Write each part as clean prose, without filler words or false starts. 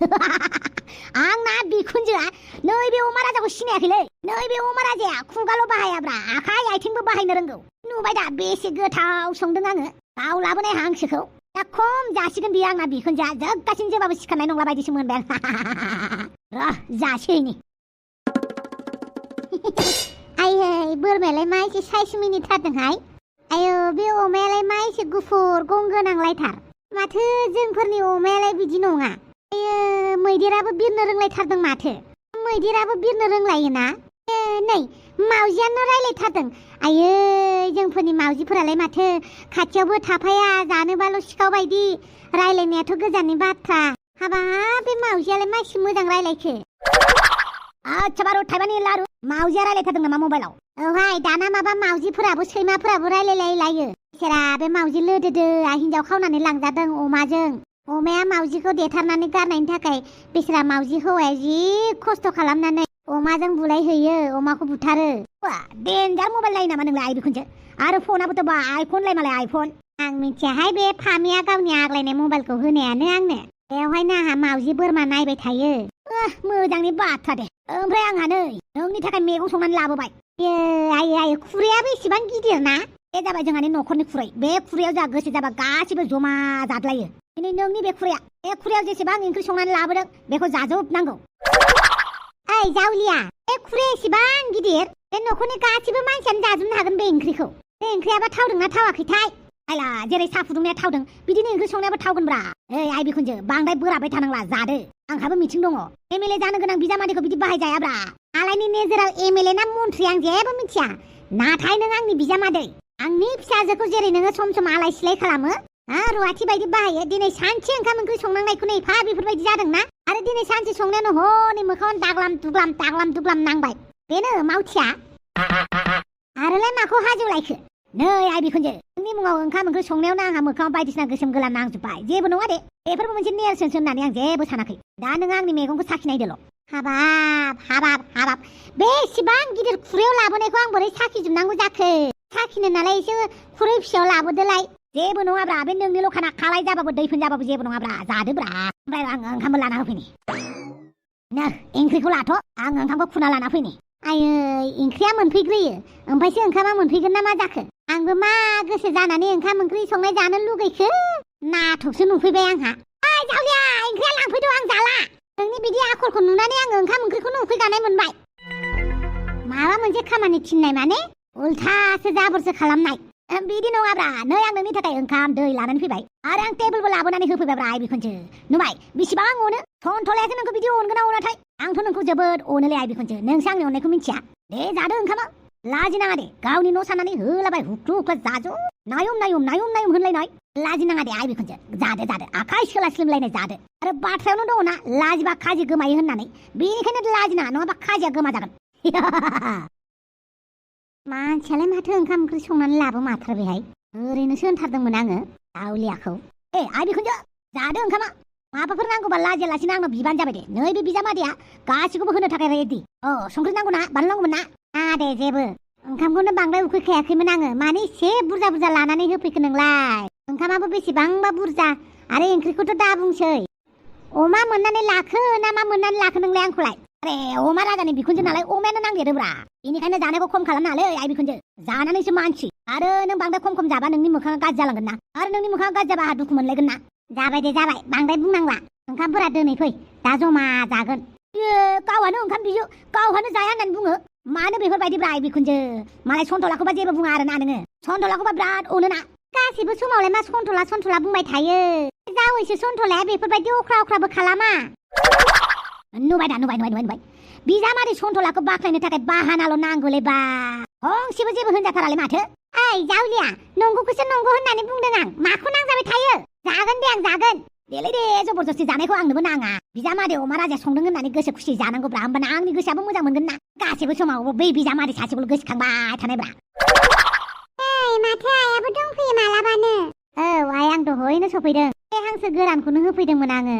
आंना बिखुनजोआ नैबे अमा राजाखौ सिनायाखैलै नैबे अमा राजाया खुगाल' बाहायाब्रा आखाइ आथिंबो बाहायनो रोंगौ नुबाय दा बेसे गोथाव संदों आङो गाव लाबोनाय हांसोखौ दा खम जासिगोन बियो आंना बिखुनजोआ जोबगासिनो जोबाबो सिखारनाय नंला बायदिसो मोनबाय आं र' जासैनि आयै बोरमायालाय मा एसे साइस मिनिथारदोंहाय आयो बे अमायालाय मा एसे गुफुर गं गोनांलायथार माथो जोंफोरनि अमायालाय बिदि नङा आयो मैदेराबो बिरनो रोंलायथारदों माथो मैदेराबो बिरनो रोंलायोना नै मावजियानो रायलायथारदों आयै जोंफोरनि मावजिफोरालाय माथो खाथियावबो थाफाया जानोबाल' सिखाव बायदि रायलायनायाथ' गोजाननि बाथ्रा हाबाब बे मावजियालाय मासि मोजां रायलायखो आच्छा बारु थाइबानि लारु मावजिया रायलायथारदों नामा मबाइलाव औहाय दाना माबा मावजिफोराबो सैमाफोराबो रायलायलायो सेरा बे मावजि लोदोदोआ हिनजाव खावनानै लांजादों अमाजों अमाया मावजिखौ देथारनानै गारनायनि थाखाय बेसेरा मावजि हौवाया जि खस्थ' खालामनानै अमाजों बुलायहैयो अमाखौ बुथारो देन्जार मबाइल लायो नामा नोंलाय आइ बिखुनजो आरो फनाबोथ' बा आइफन मालाय आइफन आं मिथियाहाय बे फामिया गावनि आग्लायनाय मबाइलखौ होनायानो आंनो बेवहायनो आंहा मावजि बोरमा नायबाय थायो मोजांनि बाथ्रा दे ओमफ्राय आंहा नै नोंनि थाखाय मैगं संनानै लाबोबाय आयै खुरैयाबो इसेबां गिदिर ना बे जाबाय जोंहानि न'खरनि खुरै बे खुरैयाव जोंहा गोसो जाबा गासिबो जमा जाद्लायो दिनै नोंनि बे खुरैयाव जेसेबां ओंख्रि संनानै लाबोदों बेखौ जाजोबनांगौ ओइ जावलिया बे खुरैया एसेबां गिदिर बे न'खरनि गासिबो मानसियानो जाजोबनो हागोन बे ओंख्रिखौ बे ओंख्रियाबा थावदोंना थावाखैथाय आयला जेरै साहा फुदुंनाया थावदों बिदिनो ओंख्रि संनायाबो थावगोनब्रा ओइ आइ बिखुनजो बांद्राय बोराबबाय थानांला जादो आंहाबो मिथिं दङ एमएलए जानो गोनां बिजामादैखौ बिदि बाहायजायाब्रा आलायनि नोजोराव एमएलए ना मन्थ्रि आं जेबो मिथिया नाथाय नों आंनि बिजामादै आंनि फिसाजोखौ जेरै नोङो सम सम आलाय सिलाय खालामो रुवाथि बायदि बाहायो दिनै सानसे ओंखाम ओंख्रि संनांनायखौनो एफा बेफोरबायदि जादोंना आरो दिनै सानसे संनायानो हनै मोखाङाव दाग्लाम दुग्लाम नांबाय बेनो मावथिया आरोलाय माखौ हाजौलायखो नै आइ बिखुनजो नोंनि मुङाव ओंखाम ओंख्रि संनायावनो आंहा मोखाङाव बायदिसिना गोसोम गोला नांजोब्बाय जेबो नङा दे बेफोरबो मोनसे नेरसोनसो होननानै आं जेबो सानाखै दा नोङो आंनि मैगंखौ साखिनायदोल' हाबाब बेसेबां गिदिर खुरैयाव लाबोनायखौ आं बोरै साखिजोबनांगौ जाखो साखिनो नालाय एसे खुरै फिसायाव लाबोदोलाय जेबो नङाब्रा बे नोंनिल' खाना खालाय जाबाबो दैफोन जाबाबो जेबो नङाब्रा जादोब्रा ओमफ्राय आं ओंखामबो लाना होफैनि नो ओंख्रिखौ लाथ' आं ओंखामखौ खुना लाना फैनि आयै ओंख्रिया मोनफैग्रोयो ओमफ्रायसो ओंखामा मोनफैगोन ना मा जाखो आंबो मा गोसो जानानै ओंखाम ओंख्रि संनाय जानो लुगैखो नाथकसो नुफैबाय आंहा ओइ जावलिया ओंख्रिया लांफैदो आं जाला नोंनि बिदि आखलखौ नुनानै आङो ओंखाम ओंख्रिखौनो उखैगानाय मोनबाय माबा मोनसे खामानि थिननाय माने उल्थासो जाबोरसो खालामनाय बिदि नङाब्रा नै आं नोंनि थाखाय ओंखाम दै लानानै फैबाय आरो आं टेबोलबो लाबोनानै होफैबायब्रा आइ बिखुनजो नुबाय बेसेबां अनो सन्थलायासो नोंखौ बिदि अनगोन ना अनाथाय आंथ' नोंखौ जोबोद अनोलै आइ बिखुनजो नोंसो आंनि अननायखौ मिथिया दे जादो ओंखामा लाजिनाङा दे गावनि न' साननानै होलाबाय हुख्रु हुख्रु जाजो नायम होनलायनाय लाजिनाङा दे आइ बिखुनजो जादो आखाइ सोलास्लिमलायनाय जादो आरो बाथ्रायावनो दङना लाजिबा खाजि गोमायो होननानै बेनिखायनो लाजिनाङा नङाबा खाजिया गोमाजागोन मानसियालाय माथो ओंखाम ओंख्रि संनानै लाबो माथ्रा बेहाय ओरैनोसो होनथारदोंमोन आङो दाउलियाखौ आइ बिखुनजो जादो ओंखामा माबाफोर नांगौबा लाजियालासिनो आंनाव बिबानो जाबाय दे नै बे बिजामादैया गासिखौबो होनो थाखाय रेडि संख्रि नांगौ ना बानलु नांगौमोन ना दे जेबो ओंखामखौनो बांद्राय उखैखायाखैमोन आङो मानो एसे बुरजा लानानै होफैखो नोंलाय ओंखामाबो बेसेबांबा बुरजा आरो ओंख्रिखौथ' दा बुंसै अमा मोननानै लाखो ना मा मोननानै लाखो नोंलाय आंखौलाय अरे अमा राजानि बिखुनजो नालाय अमायानो नांदेरोब्रा बेनिखायनो जानायखौ खम खालामनालै आइ बिखुनजो जानानैसो मानसि आरो नों बांद्राय खम जाबा नोंनि मोखाङा गाज्रि जालांगोन ना आरो नोंनि मोखाङा गाज्रि जाबा आहा दुखु मोनलायगोन ना जाबाय दे जाबाय बांद्राय बुंनांला ओंखामफोरा दोनै फै दा जमा जागोन गावहानो ओंखाम बिजु गावहानो जाया होननानै बुङो मानो बेफोरबायदिब्रा आइ बिखुनजो मालाय सन्थलाखौबा जेबो बुङा आरोना नोङो सन्थलाखौबा बिराद अनोना गासिबो समावलाय मा सन्थला बुंबाय थायो जावैसो सन्थलाया बेफोरबायदि अख्राबो खालामा नुबाय बिजामादै सन्थलाखौ बाख्नायनो थाखाय बाहानाल' नांगौलै बा हंसेबो जेबो होनजाथारालै माथो ओइ जावलिया नंगौखौसो नंगौ होननानै बुंदों आं माखौ नांजाबाय थायो जागोन दे आं जागोन देलै दे जबरदस्ति जानायखौ आंनोबो नाङा बिजामादै अमा राजा संदों होननानै गोसो खुसि जानांगौब्रा होमबाना आंनि गोसोआबो मोजां मोनगोन ना गासैबो समाव बै बिजामादै सासेखौल' गोसोखांबाय थानायब्रा माथो आइयाबो दंफैयो मालाबानो आइ आं दहैनो सफैदों बे हांसो गोरानखौनो होफैदोंमोन आङो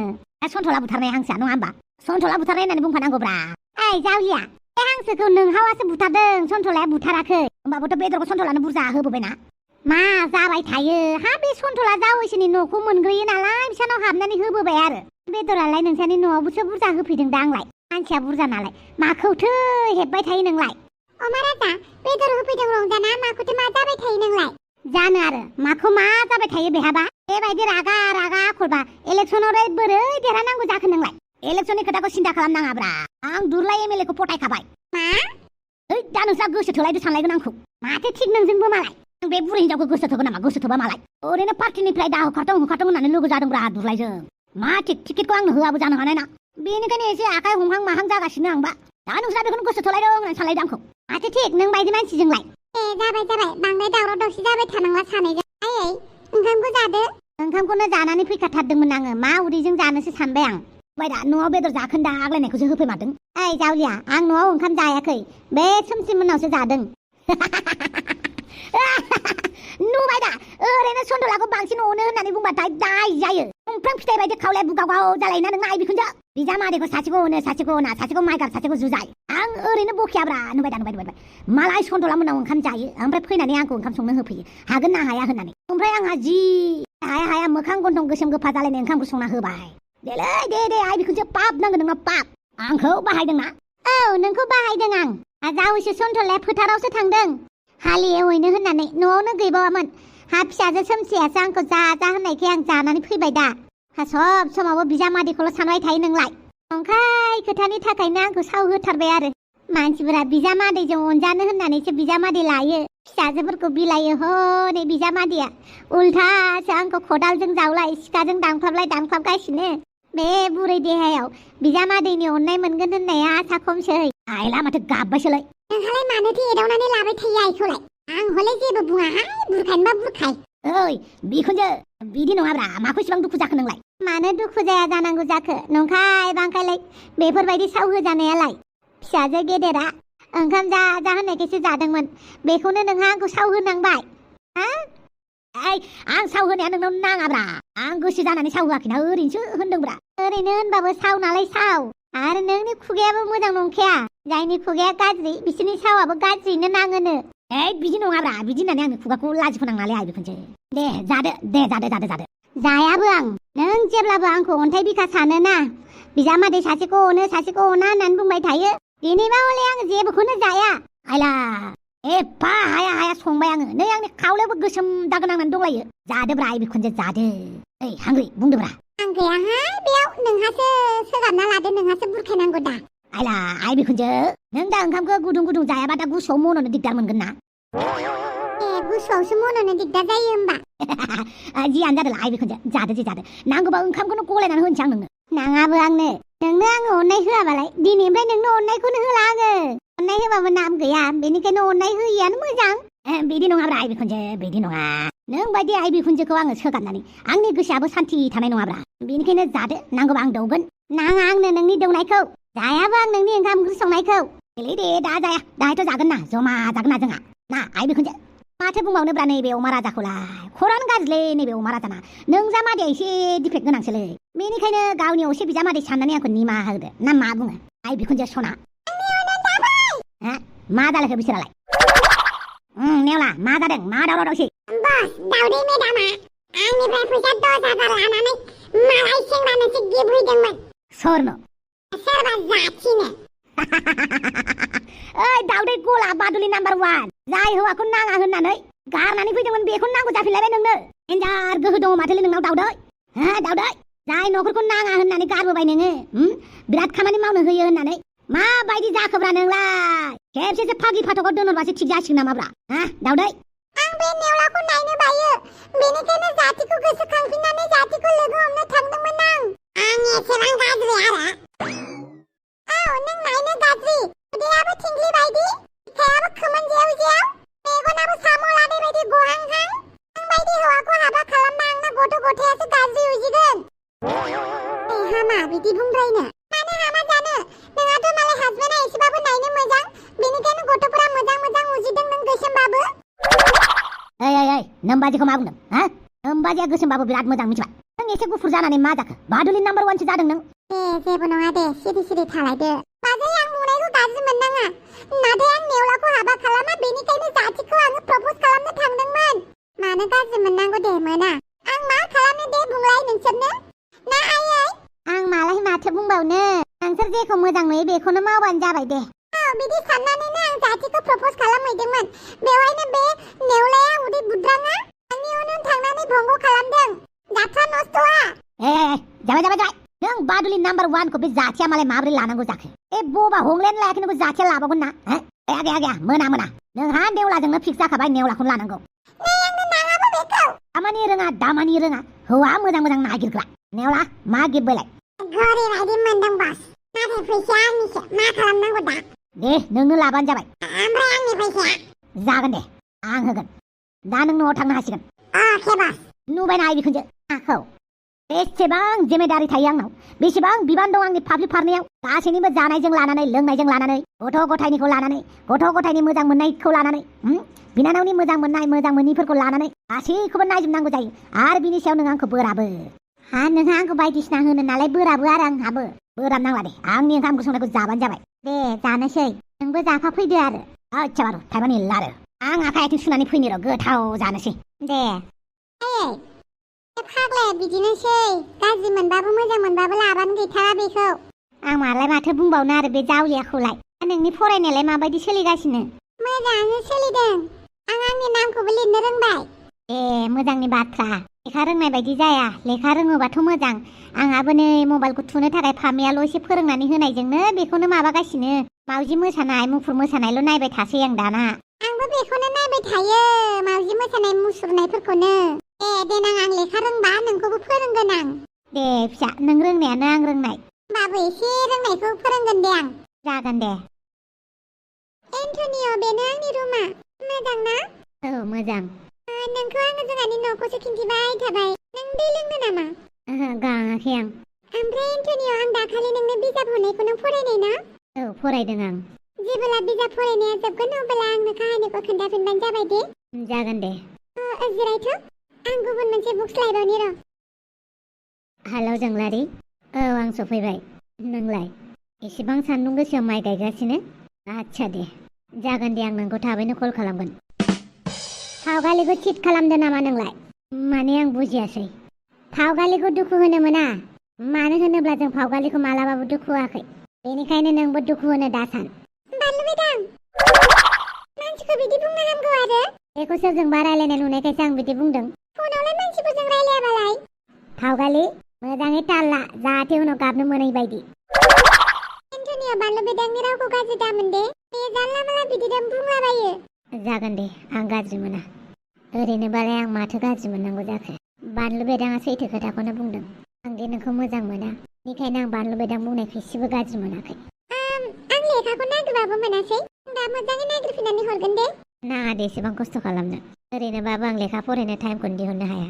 सन्थला बुथारनाय हांसोआ नङा होमबा सन्थला बुथारनाय होननानै बुंफानांगौब्रा ओइ जावलिया बे हांसोखौ नोंहावासो बुथारदों सन्थलाया बुथाराखै होमबाबोथ' बेदरखौ सन्थलानो बुरजा होबोबायना मा जाबाय थायो हा बे सन्थला जावैसोनि न'खौ मोनग्रोयो नालाय बिसानाव हाबनानै होबोबाय आरो बेदरालाय नोंसानि न'आवबोसो बुरजा होफैदों दा आंलाय मानसिया बुरजा नालाय माखौथो हेबबाय थायो नोंलाय अमा राजा बेदर होफैदों रंजाना माखौथो मा जाबाय थायो नोंलाय जानो आरो माखौ मा जाबाय थायो बेहाबा बेबायदि रागा रागा आखलबा इलेक्सनावलाय बोरै देरहानांगौ जाखो नोंलाय इलेक्सननि खोथाखौ सिन्था खालामनाङाब्रा आं दुरलाय एमएलए खौ फटायखाबाय मा ओइ दा नोंस्रा गोसो थोलायदो सानलायगोन आंखौ माथो थिग नोंजोंबो मालाय आं बे बुरै हिनजावखौ गोसो थोगोन नामा गोसो थोबा मालाय ओरैनो पार्टिनिफ्राय दा होखारथों होननानै लोगो जादोंब्रा दुरलायजों मा टिकेटखौ आंनो होआबो जानो हानाय ना बेनिखायनो एसे आखाइ हमहां माहां जागासिनो आंबा दा नोंस्रा बेखौनो गोसो थोलायदों होननानै सानलायदों आंखौ माथो थिग नों बायदि मानसिजोंलाय जाबाय बांद्राय दावराव दावसि जाबाय थानांला सानैजों आयै ओंखामखौ जादो ओंखामखौनो जानानै फैखाथारदोंमोन आङो मा उदैजों जानोसो सानबाय आं बाय दा न'आव बेदर जाखोन्दा आग्लायनायखौसो होफैमारदों ओइ जावलिया आं न'आव ओंखाम जायाखै बे सोमसि मोननावसो जादों नुबाय दा ओरैनो सन्दलाखौ बांसिन अनो होननानै बुंबाथाय दाय जायो दंफां फिथाइ बायदि खावलाय बुगावगाव जालायोना नोंना आइ बिखुनजो बिजामादैखौ सासेखौ अनो सासेखौ अना सासेखौ माइगार सासेखौ जुजाय आं ओरैनो बखियाब्रा नुबाय मालाय सन्दला मोननाव ओंखाम जायो ओमफ्राय फैनानै आंखौ ओंखाम संनो होफैयो हागोन ना हाया होननानै ओमफ्राय आंहा जि हाया मोखां गन्थं गोसोम गोफा जालायनाय ओंखामखौ संना होबाय दे आइ बिखुनजो पाप नांगोन नोंना पाप आंखौ बाहायदोंना औ नोंखौ बाहायदों आं जावैसो सन्थलाया फोथारावसो थांदों हालि एवहैनो होननानै न'आवनो गैबावामोन हा फिसाजो सोमसियासो आंखौ जा होननायखाय आं जानानै फैबाय दा सब समावबो बिजामादैखौल' सानबाय थायो नोंलाय नंखाय खोथानि थाखायनो आंखौ साव होथारबाय आरो मानसिफोरा बिजामादैजों अनजानो होननानैसो बिजामादै लायो फिसाजोफोरखौ बिलायो हनै बिजामादैया उल्थासो आंखौ खदालजों जावलाय सिखाजों दानख्लाबगासिनो बे बुरै देहायाव बिजामादैनि अननाय मोनगोन होननाया आसा खमसै आइला माथो गाबबायसोलाय नोंहालाय मानोथो एदावनानै लाबाय थायो आइखौलाय आं हले जेबो बुङाहाय बुरखायनोबा बुरखाय ओइ बिखुनजो बिदि नङाब्रा माखौ इसिबां दुखु जाखो नोंलाय मानो दुखु जाया जानांगौ जाखो नंखाय बांखायलाय बेफोरबायदि साव होजानायालाय फिसाजो गेदेरा ओंखाम जा होननायखायसो जादोंमोन बेखौनो नोंहा आंखौ साव होनांबाय हा ओइ आं साव होनाया नोंनाव नाङाब्रा आं गोसो जानानै साव होआखैना ओरैनोसो होनदोंब्रा ओरैनो होनबाबो साव नालाय साव आरो नोंनि खुगायाबो मोजां नंखाया जायनि खुगाया गाज्रि बिसोरनि सावाबो गाज्रियैनो नाङोनो बिदि नङाब्रा बिदि होननानै आंनि खुगाखौ लाजि फोनांनालै आइ बिखुनजो दे जादो जायाबो आं नों जेब्लाबो आंखौ अन्थाइ बिखा सानोना बिजामादै सासेखौ अनो सासेखौ अना होननानै बुंबाय थायो दिनैबा हले आं जेबोखौनो जाया आइला एफा हाया संबाय आङो नै आंनि खावलायावबो गोसोम दागो नांनानै दंलायो जादोब्रा आइ बिखुनजो जादो ओइ हांग्रि बुंदोब्रा आं गैयाहाय बेयाव नोंहासो सोगाबना लादो नोंहासो बुरखायनांगौ दा आइला आइ बिखुनजो नों दा ओंखामखौ गुदुं जायाबा दा गुसुआव मन'नो दिगदार मोनगोन ना गुसुआवसो मन'नो दिगदार जायो होमबा जियानो जादोला आइ बिखुनजो जादो नांगौबा ओंखामखौनो गलायनानै होनोसै आं नोंनो नाङाबो आंनो अननाय होआबालाय दिनैनिफ्राय नोंनो अननायखौनो होला आङो अननाय होबाबो नाम गैया बेनिखायनो अननाय होयियानो मोजां बिदि नङाब्रा आइ बिखुनजो बिदि नङा नों बायदि आइ बिखुनजोखौ आङो सोगाबनानै आंनि गोसोआबो सान्थि थानाय नङाब्रा बेनिखायनो जादो नांगौबा आं दौगोन नाङा आंनो नोंनि दौनायखौ जायाबो आं नोंनि ओंखाम ओंख्रि संनायखौ दे दा जाया दाहायथ' जागोन ना जमा जागोन ना जोंहा ना आइ बिखुनजो माथो बुंबावनोब्रा नैबे अमा राजाखौलाय खरानो गाज्रिलै नैबे अमा राजाना नों जामादैया एसे डिफेक्ट गोनांसोलै बेनिखायनो गावनि असे बिजामादै साननानै आंखौ निमाहा होदो ना मा बुङो आइ बिखुनजो सना मा जालायखो बिसोरालाय नेवला मा जादों मा दावराव दावसि बस दावदै मेदामा आंनिफ्राय फैसा 10,000 लानानै मालाय सेंग्रानोसो गिफ्ट होदोंमोन सोरनो सोरबा जाथिनो ओइ दावदै गला बादुलि नाम्बार 1 जाय हौवाखौ नाङा होननानै गारनानै फैदोंमोन बेखौ नांगौ जाफिनलायबाय नोंनो एन्जार गोहो दङ माथोलै नोंनाव दावदै दावदै जाय न'खरखौ नाङा होननानै गारबोबाय नोङो बिराद खामानि मावनो होयो होननानै माबायदि जाखोब्रा नोंलाय खेबसेसो फागि फाथकआव दोनहरबासो थिग जासिगोन नामाब्रा दावदै आं बे नेवलाखौ नायनो बायो बेनिखायनो जातिखौ गोसोखांफिननानै जातिखौ लोगो हमनो थांदोंमोन आं एसेबां गाज्रि आरो औ नों नायनो गाज्रि उदैयाबो थिंख्लि बायदि बिखायाबो खोमोन जेव मेगनाबो साम' लानाय बायदि गहांहां आं बायदि हौवाखौ हाबा खालामबा आंना गथ' गथायासो गाज्रि उजिगोन हामा बिदि बुंद्रायनो मानो हामा जानो नोंहाथ' मालाय हासबेन्डआ एसेबाबो नायनो मोजां बेनिखायनो गथ'फोरा मोजां उजिदों नों गोसोमबाबो नोमबाजिखौ मा बुंदों नोमबाजिया गोसोमबाबो बिराद मोजां मिथिबाय नों एसे गुफुर जानानै मा जाखो बादुलि नाम्बार 1 सो जादों नों जेबो नङा दे सिरि थालायदो बाजै आं बुंनायखौ गाज्रि मोननाङा नाथाय आं नेवलाखौ हाबा खालामा बेनिखायनो जातिखौ आङो प्रप'ज खालामनो थांदोंमोन मानो गाज्रि मोननांगौ दे मोना आं मा खालामनो दे बुंलाय नोंसोरनो ना आयै आं मालाय माथो बुंबावनो नोंसोर जेखौ मोजां नुयो बेखौनो मावबानो जाबाय दे बिदि साननानैनो आं जाथिखौ प्रप'ज खालामहैदोंमोन बेवहायनो बे नेवलाया उदै बुद्राङा आंनि उन थांनानै भंग खालामदों जाथ्रा नस्थ'आ जाबाय नों बादुलि नाम्बार 1 खौ बे जाथिया मालाय माबोरै लानांगौ जाखो बबा हंलेन लायाखै नोंखौ जाथिया लाबावगोन ना गया मोना नोंहा नेवलाजोंनो फिक्स जाखाबाय नेवलाखौनो लानांगौ आंनो नाङाबो बेखौ दामानि रोङा हौवा मोजां नागिरग्रा नेवला मा गिबबायलाय घरि बायदि मोनदों बास नाथाय फैसाया आंनिसो मा खालामनांगौ दा दे नोंनो लाबानो जाबाय ओमफ्राय आंनि फैसाया जागोन दे आं होगोन दा नों न'आव थांनो हासिगोन अके बास नुबायना बिखुनजो आखौ बेसेबां जिम्मेदारि थायो आंनाव बेसेबां बिबान दं आंनि फाफ्लि फारनायाव गासैनिबो जानायजों लानानै लोंनायजों लानानै गथ' गथायनिखौ लानानै गथ' गथायनि मोजां मोननायखौ लानानै बिनानावनि मोजां मोननाय मोजां मोनैफोरखौ लानानै गासैखौबो नायजोबनांगौ जायो आरो बिनि सायाव नों आंखौ बोराबो नोंहा आंखौ बायदिसिना होनो नालाय बोराबो आरो आंहाबो बोराब नांला दे आंनि ओंखाम ओंख्रि संनायखौ जाबानो जाबाय दे जानोसै नोंबो जाफाफैदो आरो आच्छा बारु थाइबानि लारो आं आखाइ आथिं सुनानै फैनो र' गोथाव जानोसै दे फाग्लाया बिदिनोसै गाज्रि मोनबाबो मोजां मोनबाबो लाबानो गैथारा बेखौ आं मालाय माथो बुंबावनो आरो बे जावलियाखौलाय नोंनि फरायनायालाय माबायदि सोलिगासिनो मोजाङानो सोलिदों आं आंनि नामखौबो लिरनो रोंबाय मोजांनि बाथ्रा लेखा रोंनाय बायदि जाया लेखा रोङोबाथ' मोजां आंहाबो नै मबाइलखौ थुनो थाखाय फामियाल' एसे फोरोंनानै होनायजोंनो बेखौनो माबागासिनो मावजि मोसानाय मुफुर मोसानायल' नायबाय थासै आं दाना आंबो बेखौनो नायबाय थायो मावजि मोसानाय मुसुरनायफोरखौनो देनां आं लेखा रोंबा नोंखौबो फोरोंगोन आं दे फिसा नों रोंनायानो आं रोंनाय होमबाबो एसे रोंनायखौ फोरोंगोन दे आं जागोन दे एन्टनिअ बेनो आंनि रुमा मोजां ना मोजां नोंखौ आङो जोंहानि न'खौसो खिन्थिबाय थाबाय नों दै लोंनो नामा गाङाखै आं ओमफ्राय एन्टनिअ आं दाखालि नोंनो बिजाब हरनायखौ नों फरायनाय ना फरायदों आं जेब्ला बिजाब फरायनाया जोबगोन अब्ला आंनो काहानिखौ खोन्थाफिनबानो जाबाय दे जागोन दे जिरायथ' आं गुबुन मोनसे बुक्स लायबावनि र' हेलौ जोंलारि आं सफैबाय नोंलाय एसेबां सान्दुं गोसायाव माइ गायगासिनो आच्छा दे जागोन दे आं नोंखौ थाबैनो कल खालामगोन फावगालिखौ चिट खालामदो नामा नोंलाय माने आं बुजियासै फावगालिखौ दुखु होनो मोना मानो होनोब्ला जों फावगालिखौ मालाबाबो दुखु होआखै बेनिखायनो नोंबो दुखु होनो दासान बानलु बेदां मानसिखौ बिदि बुंनो हामगौ आरो बेखौ सोरजोंबा रायलायनाय नुनायखायसो आं बिदि बुंदों फनावलाय मानसिफोरजों रायलायाबालाय फावगालि मोजाङै ताल ला जाहाथे उनाव गाबनो मोनै बायदि एन्टनिअ बानलु बेदांनि रावखौ गाज्रि दामोन दे बे जानला माला बिदिनो बुंलाबायो जागोन दे आं गाज्रि मोना ओरैनोबालाय आं माथो गाज्रि मोननांगौ जाखो बानलु बेदाङा सैथो खोथाखौनो बुंदों आं दे नोंखौ मोजां मोना बेनिखायनो आं बानलु बेदां बुंनायखौ एसेबो गाज्रि मोनाखै आं लेखाखौ नागिरबाबो मोनासै दा मोजाङै नागिरफिननानै हरगोन दे नाङा दे एसेबां खस्थ' खालामनो ओरैनोबाबो आं लेखा फरायनो टाइमखौनो दिहुननो हाया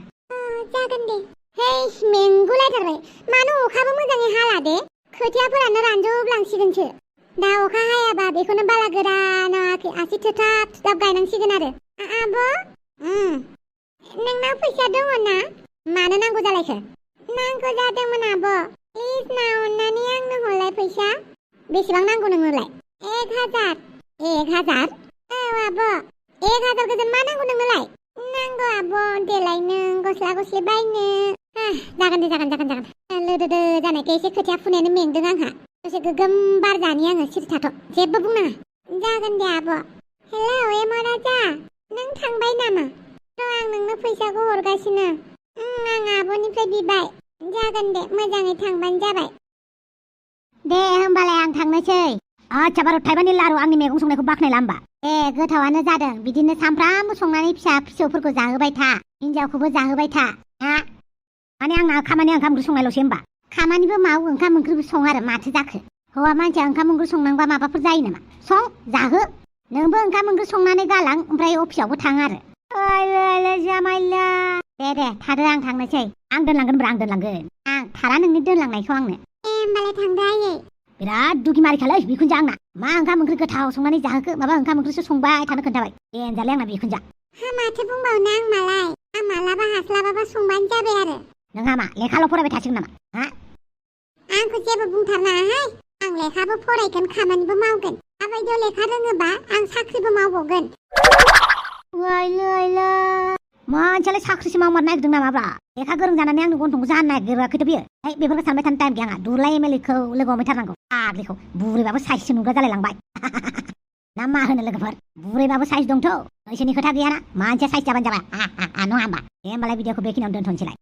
जागोन दे मेंगुलायथारबाय मानो अखाबो मोजाङै हाला दे खोथियाफोरानो रानजोबलांसिगोनसो दा अखा हायाबा बेखौनो बाला गोरान आसि थोथाब थोथाब गायनांसिगोन आरो आब' नोंनाव फैसा दङ ना मानो नांगौ जालायखो नांगौ जादोंमोन आब' प्लिज ना अननानै आंनो हरलाय फैसा बेसेबां नांगौ नोंनोलाय 1000 1000 औ आब' 1000 गोजोन मा नांगौ नोंनोलाय नांगौ आब' देलायनो गस्ला गस्लि बायनो जागोन दे जागोन लोदोदो जानायखाय एसे खोथिया फुनायानो मेंदों आंहा दसे गोगोम बार जानि आङो सिरि थाथ' जेबो बुंनाङा जागोन दे आब' हेलौ एम' राजा नों थांबाय नामा आं नोंनो फैसाखौ हरगासिनो आं आब'निफ्राय बिबाय जागोन दे मोजाङै थांबानो जाबाय दे होमबालाय आं थांनोसै आच्छा बारु थाइबानि लारु आंनि मैगं संनायखौ बाखनायला होमबा गोथावानो जादों बिदिनो सामफ्रामबो संनानै फिसा फिसौफोरखौ जाहोबाय था हिनजावखौबो जाहोबाय था माने आंना खामानिया ओंखाम ओंख्रि संनायल'सै होमबा खामानिबो माव ओंखाम ओंख्रिबो सं आरो माथो जाखो हौवा मानसिया ओंखाम ओंख्रि संनांबा माबाफोर जायो नामा सं जाहो नोंबो ओंखाम ओंख्रि संनानै गालां ओमफ्राय अफिसावबो थां आरो जामाइला दे थादो आं थांनोसै आं दोनलांगोन आं थारा नोंनि दोनलांनायखौ आंनो होमबालाय थांदो आयै बिराद दुगि मारिखालै बिखुनजा आंना मा ओंखाम ओंख्रि गोथाव संनानै जाहोखो माबा ओंखाम ओंख्रिसो संबाय थानो खोन्थाबाय देनजारलै आंना बिखुनजा माथो बुंबावनो आं मालाबा हास्लाबाबा संबानो जाबाय आरो नोंहा मा लेखाल' फरायबाय थासिगोन नामा आंखौ जेबो बुंथारनाङाहाय आं लेखाबो फरायगोन खामानिबो मावगोन आबायदियाव लेखा रोङोबा आं साख्रिबो मावबावगोन मानसियालाय साख्रिसो मावमारनो नागिरदों नामाब्रा लेखा गोरों जानानै आंनि गन्थंखौ जानो नागिराखैथ' बियो बेफोरखौ सानबाय थानो टाइम गैया आंहा दुलाय एमएलएखौ लोगो हमहैथारनांगौ फाग्लिखौ बुरैबाबो साइससो नुग्रा जालायलांबाय ना मा होनो लोगोफोर बुरैबाबो साइस दंथ' बैसोनि खोथा गैयाना मानसिया साइस जाबानो जाबाय नङा होमबा दे होमबालाय भिडिअखौ बेखिनियावनो दोनथ'नोसैलाय